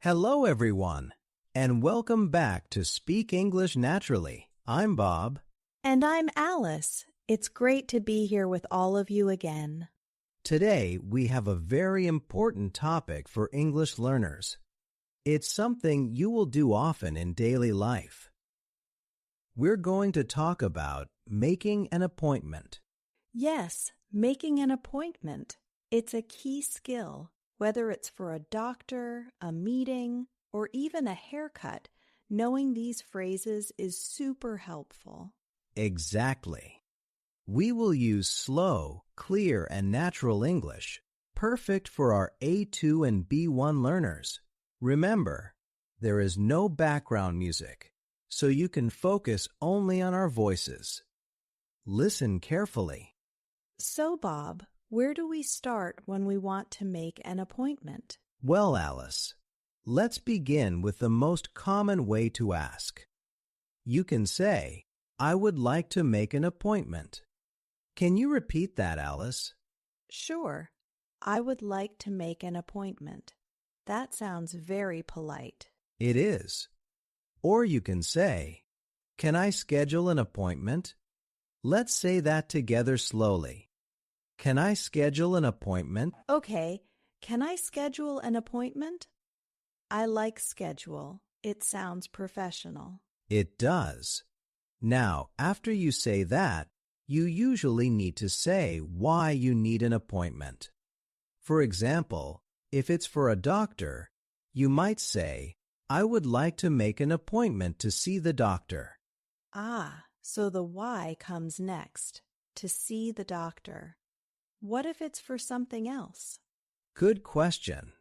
Hello, everyone, and welcome back to Speak English Naturally. I'm Bob. And I'm Alice. It's great to be here with all of you again. Today, we have a very important topic for English learners. It's something you will do often in daily life. We're going to talk about making an appointment. Yes, making an appointment. It's a key skill. Whether it's for a doctor, a meeting, or even a haircut, knowing these phrases is super helpful. Exactly. We will use slow, clear, and natural English, perfect for our A2 and B1 learners. Remember, there is no background music, so you can focus only on our voices. Listen carefully. So, Bob, where do we start when we want to make an appointment? Well, Alice, let's begin with the most common way to ask. You can say, I would like to make an appointment. Can you repeat that, Alice? Sure. I would like to make an appointment. That sounds very polite. It is. Or you can say, can I schedule an appointment? Let's say that together slowly. Can I schedule an appointment? Okay, can I schedule an appointment? I like schedule. It sounds professional. It does. Now, after you say that, you usually need to say why you need an appointment. For example, if it's for a doctor, you might say, I would like to make an appointment to see the doctor. Ah, so the why comes next, to see the doctor. What if it's for something else? Good question.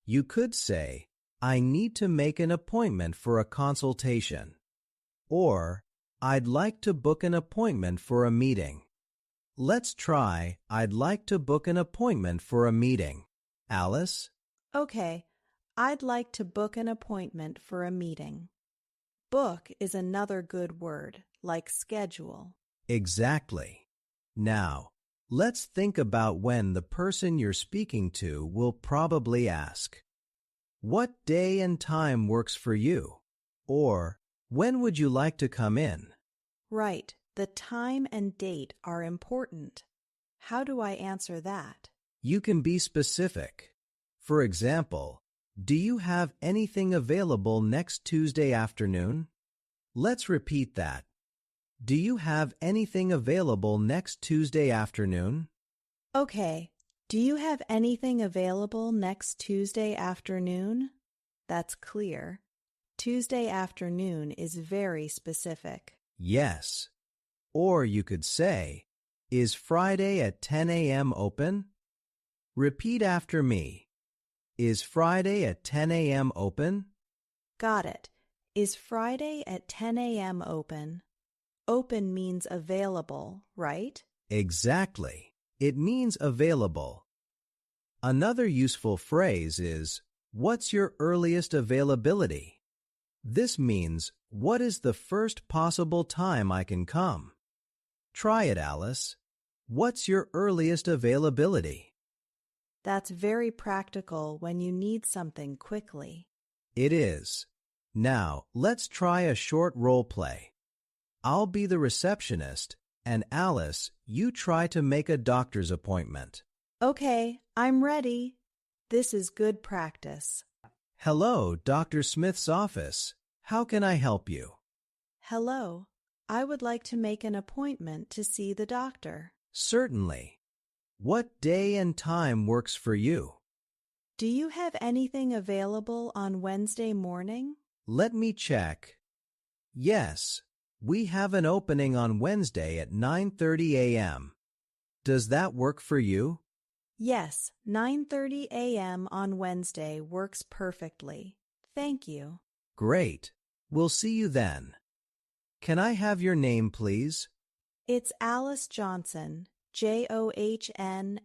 You could say, I need to make an appointment for a consultation. Or, I'd like to book an appointment for a meeting. Let's try, I'd like to book an appointment for a meeting. Alice? Okay, I'd like to book an appointment for a meeting. Book is another good word, like schedule. Exactly. Now, let's think about when the person you're speaking to will probably ask, what day and time works for you? Or, when would you like to come in? Right, the time and date are important. How do I answer that? You can be specific. For example, do you have anything available next Tuesday afternoon? Let's repeat that. Do you have anything available next Tuesday afternoon? Okay, do you have anything available next Tuesday afternoon? That's clear. Tuesday afternoon is very specific. Yes. Or you could say, is Friday at 10 a.m. open? Repeat after me. Is Friday at 10 a.m. open? Got it. Is Friday at 10 a.m. open? Open means available, right? Exactly. It means available. Another useful phrase is, what's your earliest availability? This means, what is the first possible time I can come? Try it, Alice. What's your earliest availability? That's very practical when you need something quickly. It is. Now, let's try a short role play. I'll be the receptionist, and Alice, you try to make a doctor's appointment. Okay, I'm ready. This is good practice. Hello, Dr. Smith's office. How can I help you? Hello. I would like to make an appointment to see the doctor. Certainly. What day and time works for you? Do you have anything available on Wednesday morning? Let me check. Yes, we have an opening on Wednesday at 9:30 a.m. Does that work for you? Yes, 9:30 a.m. on Wednesday works perfectly. Thank you. Great. We'll see you then. Can I have your name, please? It's Alice Johnson, Johnsson.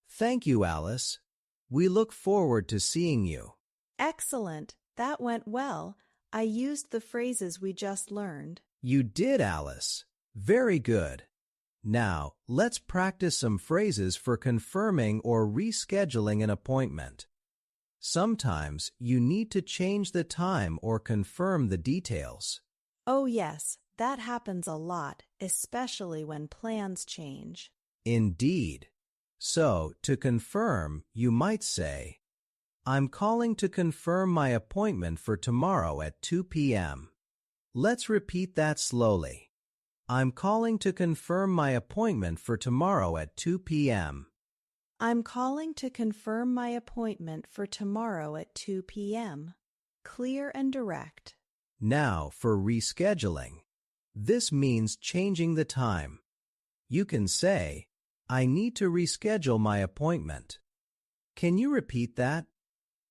Thank you, Alice. We look forward to seeing you. Excellent. That went well. I used the phrases we just learned. You did, Alice. Very good. Now, let's practice some phrases for confirming or rescheduling an appointment. Sometimes you need to change the time or confirm the details. Oh, yes, that happens a lot, especially when plans change. Indeed. So, to confirm, you might say, I'm calling to confirm my appointment for tomorrow at 2 p.m. Let's repeat that slowly. I'm calling to confirm my appointment for tomorrow at 2 p.m. I'm calling to confirm my appointment for tomorrow at 2 p.m. Clear and direct. Now for rescheduling. This means changing the time. You can say, I need to reschedule my appointment. Can you repeat that?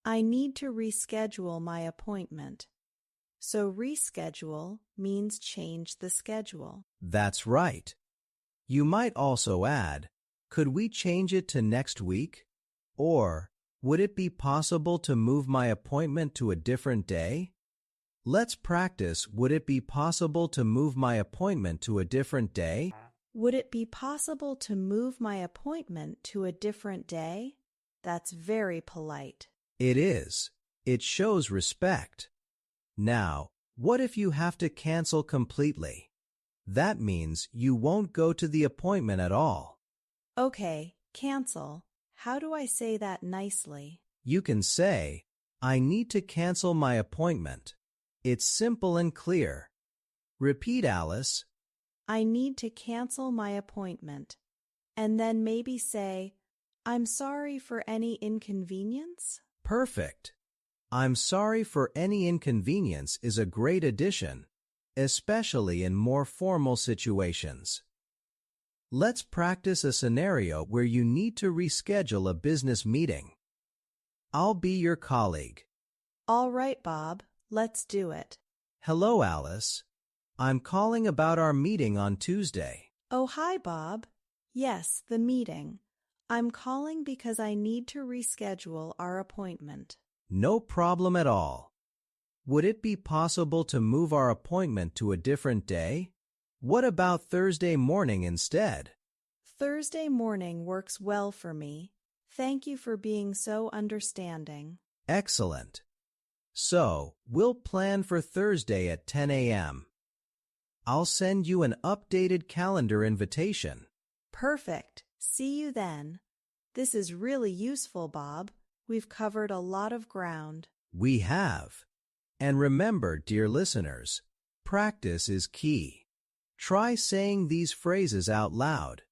I need to reschedule my appointment. So reschedule means change the schedule. That's right. You might also add, could we change it to next week? Or, would it be possible to move my appointment to a different day? Let's practice, would it be possible to move my appointment to a different day? Would it be possible to move my appointment to a different day? That's very polite. It is. It shows respect. Now, what if you have to cancel completely? That means you won't go to the appointment at all. Okay, cancel. How do I say that nicely? You can say, I need to cancel my appointment. It's simple and clear. Repeat, Alice. I need to cancel my appointment. And then maybe say, I'm sorry for any inconvenience. Perfect. I'm sorry for any inconvenience is a great addition, especially in more formal situations. Let's practice a scenario where you need to reschedule a business meeting. I'll be your colleague. All right, Bob, let's do it. Hello, Alice. I'm calling about our meeting on Tuesday. Oh, hi, Bob. Yes, the meeting. I'm calling because I need to reschedule our appointment. No problem at all. Would it be possible to move our appointment to a different day? What about Thursday morning instead? Thursday morning works well for me. Thank you for being so understanding. Excellent. So, we'll plan for Thursday at 10 a.m. I'll send you an updated calendar invitation. Perfect. See you then. This is really useful, Bob. We've covered a lot of ground. We have. And remember, dear listeners, practice is key. Try saying these phrases out loud.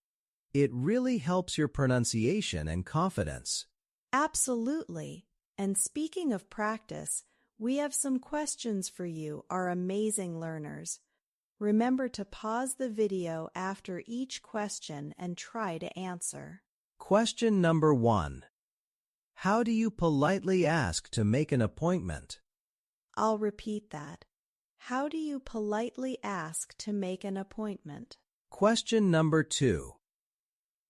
It really helps your pronunciation and confidence. Absolutely. And speaking of practice, we have some questions for you, our amazing learners. Remember to pause the video after each question and try to answer. Question number 1. How do you politely ask to make an appointment? I'll repeat that. How do you politely ask to make an appointment? Question number 2.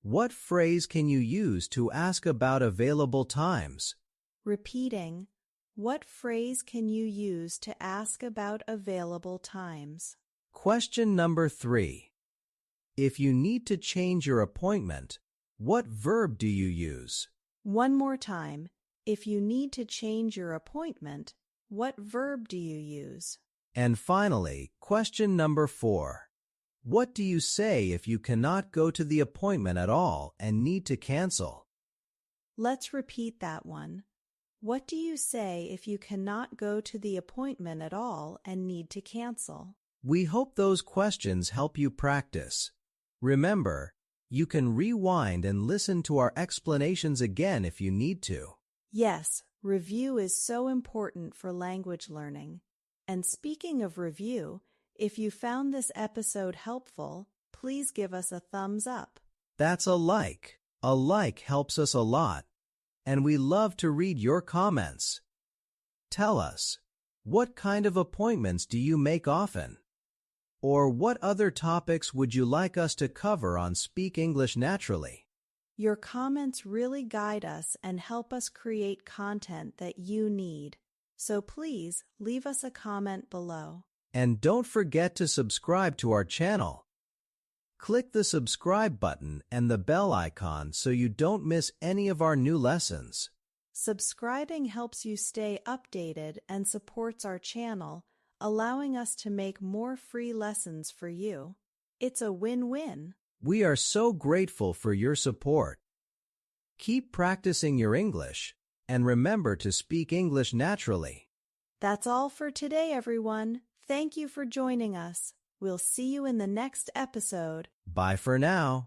What phrase can you use to ask about available times? Repeating, what phrase can you use to ask about available times? Question number 3. If you need to change your appointment, what verb do you use? One more time. If you need to change your appointment, what verb do you use? And finally, question number 4. What do you say if you cannot go to the appointment at all and need to cancel? Let's repeat that one. What do you say if you cannot go to the appointment at all and need to cancel? We hope those questions help you practice. Remember, you can rewind and listen to our explanations again if you need to. Yes, review is so important for language learning. And speaking of review, if you found this episode helpful, please give us a thumbs up. That's a like. A like helps us a lot. And we love to read your comments. Tell us, what kind of appointments do you make often? Or what other topics would you like us to cover on Speak English Naturally? Your comments really guide us and help us create content that you need. So please leave us a comment below. And don't forget to subscribe to our channel. Click the subscribe button and the bell icon so you don't miss any of our new lessons. Subscribing helps you stay updated and supports our channel, allowing us to make more free lessons for you. It's a win-win. We are so grateful for your support. Keep practicing your English, and remember to speak English naturally. That's all for today, everyone. Thank you for joining us. We'll see you in the next episode. Bye for now.